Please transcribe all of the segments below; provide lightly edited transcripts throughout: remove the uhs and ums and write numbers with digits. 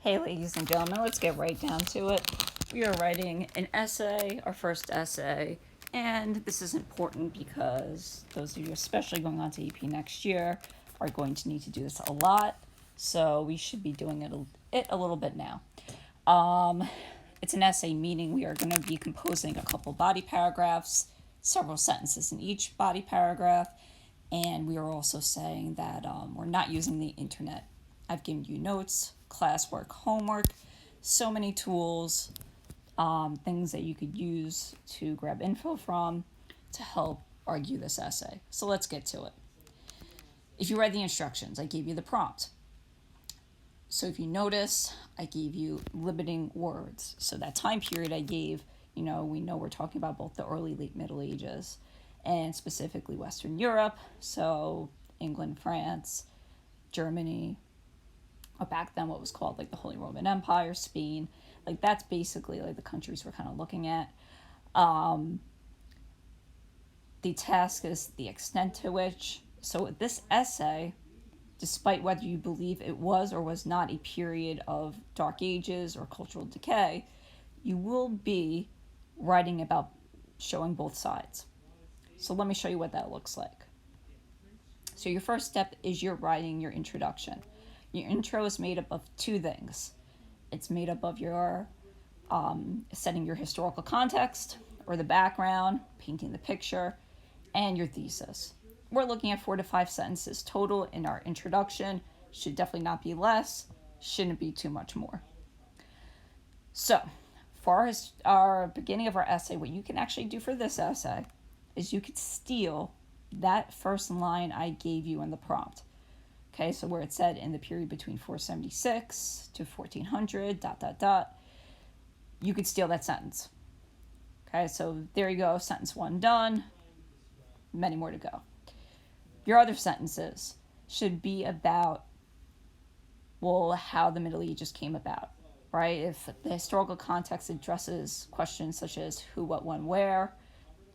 Hey, ladies and gentlemen, let's get right down to it. We are writing an essay, our first essay, and this is important because those of you, especially going on to EP next year, are going to need to do this a lot. So we should be doing it a little bit now. It's an essay, meaning we are going to be composing a couple body paragraphs, several sentences in each body paragraph, and we are also saying that we're not using the internet. I've given you notes, classwork, homework, so many tools, things that you could use to grab info from to help argue this essay. So let's get to it. If you read the instructions, I gave you the prompt. So if you notice, I gave you limiting words. So that time period I gave, we know we're talking about both the early, late Middle Ages and specifically Western Europe. So England, France, Germany, or back then what was called like the Holy Roman Empire, Spain. Like that's basically like the countries we're kind of looking at. The task is the extent to which. So this essay, despite whether you believe it was or was not a period of dark ages or cultural decay, you will be writing about showing both sides. So let me show you what that looks like. So your first step is you're writing your introduction. Your intro is made up of two things. It's made up of your setting your historical context or the background, painting the picture, and your thesis. We're looking at 4 to 5 sentences total in our introduction. Should definitely not be less, shouldn't be too much more. So, for our beginning of our essay, what you can actually do for this essay is you could steal that first line I gave you in the prompt. Okay, so where it said in the period between 476 to 1400, ... You could steal that sentence. Okay, so there you go, sentence 1 done, many more to go. Your other sentences should be about, well, how the Middle Ages came about, right? If the historical context addresses questions such as who, what, when, where,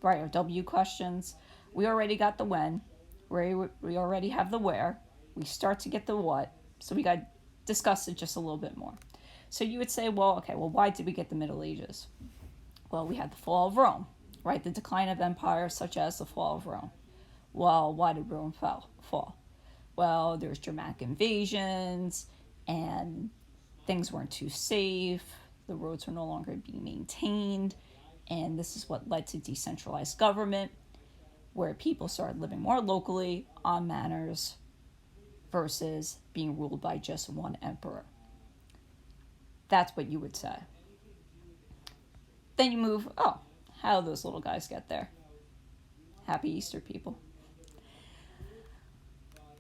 right, or W questions, we already got the when, we already have the where, we start to get the what, so we got to discuss it just a little bit more. So you would say, well, why did we get the Middle Ages? Well, we had the fall of Rome, right? The decline of empires such as the fall of Rome. Well, why did Rome fall? Well, there was Germanic invasions, and things weren't too safe. The roads were no longer being maintained, and this is what led to decentralized government, where people started living more locally on manors versus being ruled by just one emperor. That's what you would say. Then you move, how do those little guys get there? Happy Easter, people.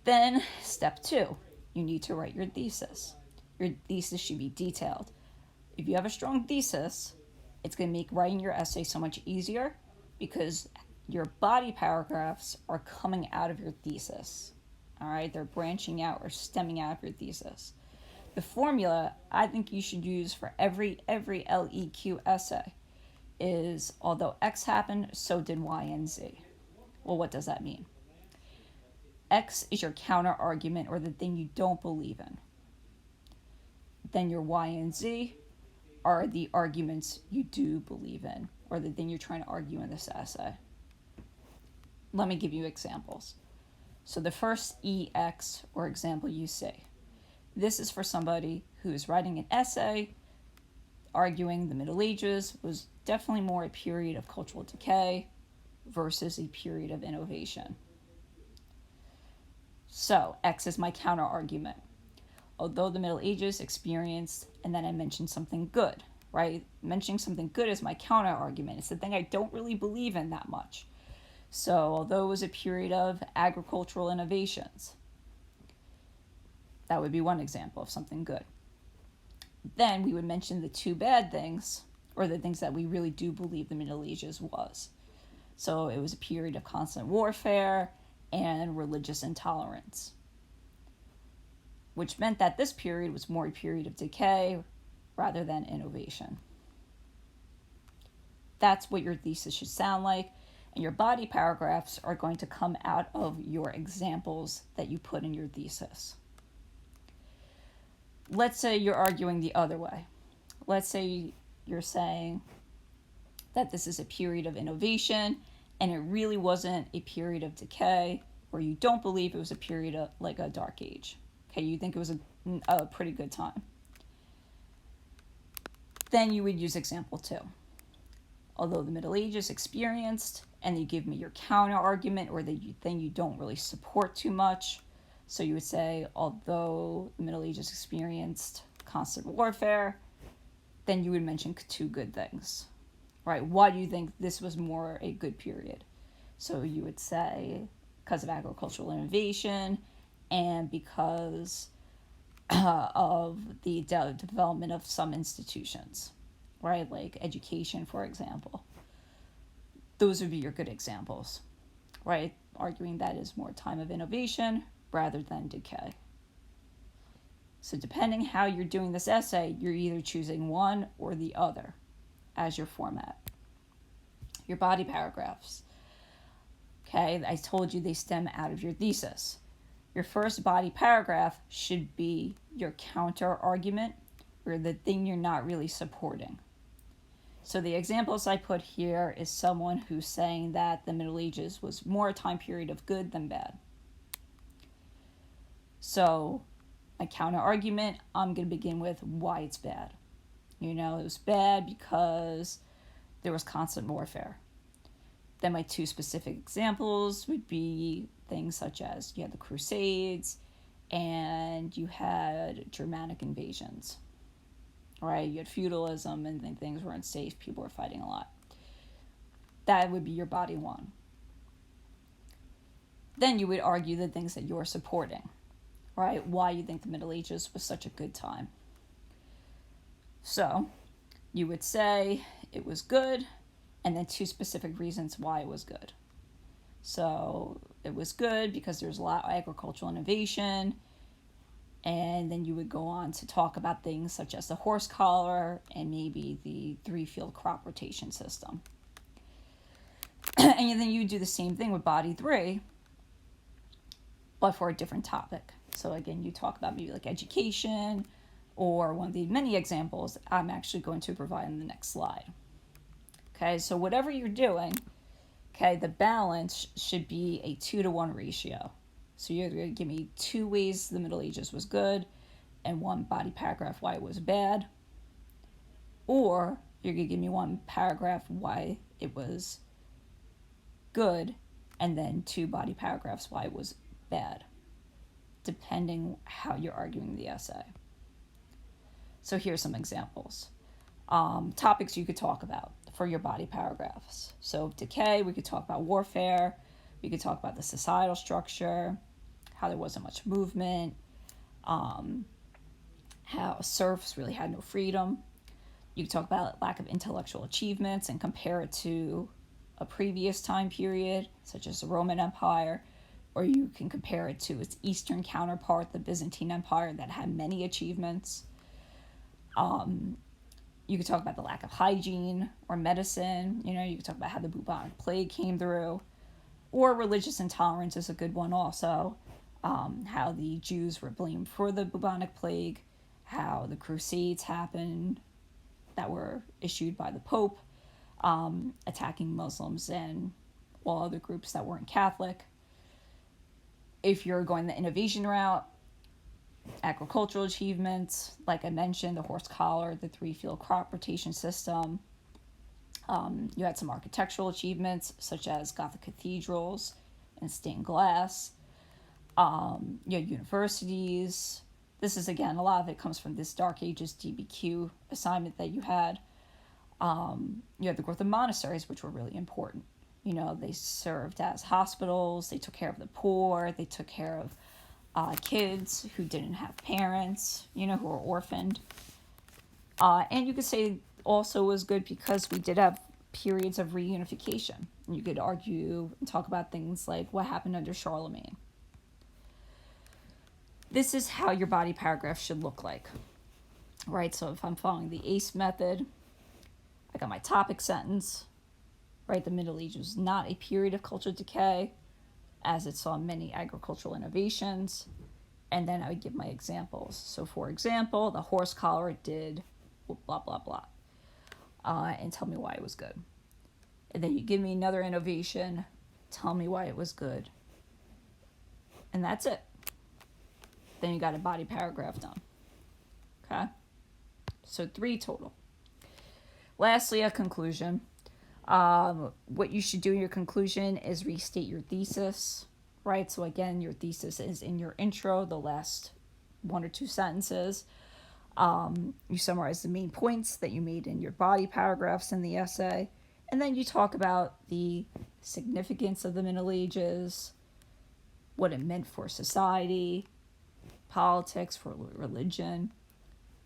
Then, step 2, you need to write your thesis. Your thesis should be detailed. If you have a strong thesis, it's going to make writing your essay so much easier because your body paragraphs are coming out of your thesis. All right, they're branching out or stemming out of your thesis. The formula I think you should use for every LEQ essay is, although X happened, so did Y and Z. Well, what does that mean? X is your counter argument or the thing you don't believe in. Then your Y and Z are the arguments you do believe in or the thing you're trying to argue in this essay. Let me give you examples. So the first EX or example you say, this is for somebody who is writing an essay arguing the Middle Ages was definitely more a period of cultural decay versus a period of innovation. So X is my counter argument. Although the Middle Ages experienced, and then I mentioned something good, right? Mentioning something good is my counter argument. It's the thing I don't really believe in that much. So although it was a period of agricultural innovations, that would be one example of something good. Then we would mention the two bad things, or the things that we really do believe the Middle Ages was. So it was a period of constant warfare and religious intolerance, which meant that this period was more a period of decay rather than innovation. That's what your thesis should sound like, and your body paragraphs are going to come out of your examples that you put in your thesis. Let's say you're arguing the other way. Let's say you're saying that this is a period of innovation and it really wasn't a period of decay, or you don't believe it was a period of like a dark age. Okay, you think it was a pretty good time. Then you would use example 2. Although the Middle Ages experienced, and you give me your counter argument or the thing you don't really support too much. So you would say, although the Middle Ages experienced constant warfare, then you would mention 2 good things, right? Why do you think this was more a good period? So you would say, because of agricultural innovation and because of the development of some institutions, right? Like education, for example. Those would be your good examples, right? Arguing that is more time of innovation rather than decay. So depending how you're doing this essay, you're either choosing one or the other as your format. Your body paragraphs. Okay, I told you they stem out of your thesis. Your first body paragraph should be your counter argument or the thing you're not really supporting. So the examples I put here is someone who's saying that the Middle Ages was more a time period of good than bad. So my counter argument, I'm going to begin with why it's bad. It was bad because there was constant warfare. Then my 2 specific examples would be things such as you had the Crusades and you had Germanic invasions. Right? You had feudalism and then things were unsafe. People were fighting a lot. That would be your body 1. Then you would argue the things that you're supporting. Right? Why you think the Middle Ages was such a good time. So you would say it was good and then 2 specific reasons why it was good. So it was good because there's a lot of agricultural innovation. And then you would go on to talk about things such as the horse collar and maybe the 3-field crop rotation system. And then you do the same thing with body 3, but for a different topic. So again, you talk about maybe like education or one of the many examples I'm actually going to provide in the next slide. Okay, so whatever you're doing, okay, the balance should be a 2-to-1 ratio. So you're going to give me 2 ways the Middle Ages was good and 1 body paragraph why it was bad. Or you're going to give me 1 paragraph why it was good and then 2 body paragraphs why it was bad, depending how you're arguing the essay. So here's some examples. Topics you could talk about for your body paragraphs. So decay, we could talk about warfare. We could talk about the societal structure, how there wasn't much movement, how serfs really had no freedom. You could talk about lack of intellectual achievements and compare it to a previous time period, such as the Roman Empire, or you can compare it to its eastern counterpart, the Byzantine Empire, that had many achievements. You could talk about the lack of hygiene or medicine. You could talk about how the bubonic plague came through. Or religious intolerance is a good one also. How the Jews were blamed for the bubonic plague, how the Crusades happened that were issued by the Pope, attacking Muslims and all other groups that weren't Catholic. If you're going the innovation route, agricultural achievements, like I mentioned, the horse collar, the 3-field crop rotation system. You had some architectural achievements, such as Gothic cathedrals and stained glass. You had universities. This is, again, a lot of it comes from this Dark Ages DBQ assignment that you had. You had the growth of monasteries, which were really important. They served as hospitals. They took care of the poor. They took care of kids who didn't have parents, who were orphaned. And you could say also was good because we did have periods of reunification. You could argue and talk about things like what happened under Charlemagne. This is how your body paragraph should look like, right? So if I'm following the ACE method, I got my topic sentence, right? The Middle Ages was not a period of cultural decay, as it saw many agricultural innovations. And then I would give my examples. So, for example, the horse collar did blah, blah, blah, and tell me why it was good. And then you give me another innovation, tell me why it was good. And that's it. Then you got a body paragraph done. Okay? So 3 total. Lastly, a conclusion. What you should do in your conclusion is restate your thesis, right? So again, your thesis is in your intro, the last 1 or 2 sentences. You summarize the main points that you made in your body paragraphs in the essay, and then you talk about the significance of the Middle Ages, what it meant for society, politics, for religion.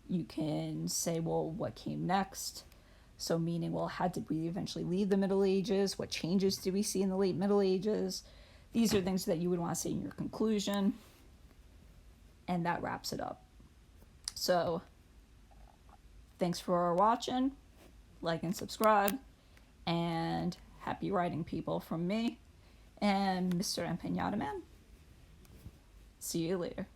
You can say, well, what came next? So meaning, well, how did we eventually leave the Middle Ages? What changes did we see in the late Middle Ages? These are things that you would want to say in your conclusion. And that wraps it up. So, thanks for watching. Like and subscribe. And happy writing, people, from me and Mr. Empeñada Man. See you later.